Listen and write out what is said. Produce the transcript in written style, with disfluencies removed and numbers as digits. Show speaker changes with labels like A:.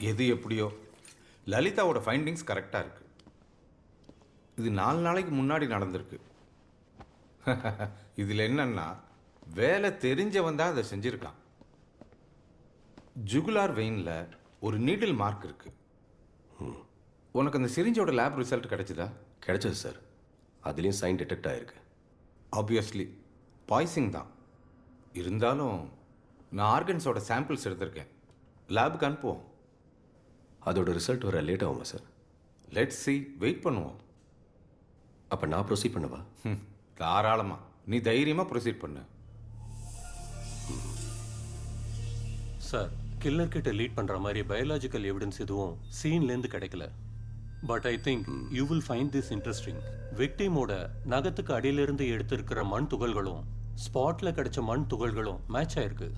A: எது எப்படியோ லலிதாவோட ஃபைண்டிங்ஸ் கரெக்டாக இருக்கு. இது 4 நாளைக்கு முன்னாடி நடந்திருக்கு. இதில் என்னன்னா வேலை தெரிஞ்சவன் தான் அதை செஞ்சிருக்கான். ஜுகுலார் வெயினில் ஒரு நீடில் மார்க் இருக்கு. உனக்கு அந்த சிரிஞ்சோட லேப் ரிசல்ட் கிடைச்சதா?
B: கிடைச்சது சார். அதுலேயும் சைன் டிடெக்ட் ஆயிருக்கு.
A: ஆப்வியஸ்லி பாய்சிங் தான். இருந்தாலும் நான் ஆர்கன்ஸோட சாம்பிள்ஸ் எடுத்திருக்கேன். லேபுக்கு அனுப்புவோம்.
B: அதோட ரிசல்ட் வர லேட் ஆகுமா சார்?
A: லெட்ஸ் சி, வெயிட் பண்ணுவோம்.
B: அப்போ நான் ப்ரொசீட் பண்ணவா?
A: தாராளமாக, நீ தைரியமாக ப்ரொசீட் பண்ணு.
C: சார், கில்லர் கிட்ட லீட் பண்ற மாதிரி பயாலஜிக்கல் எவிடன்ஸ் எதுவும் சீன்லேருந்து கிடைக்கல. But I think you will find this interesting. விக்டிமோட நகத்துக்கு அடியிலிருந்து எடுத்திருக்கிற மண் துகள்களும் ஸ்பாட்ல கிடைச்ச மண் துகள்களும் மேட்ச் ஆயிருக்கு.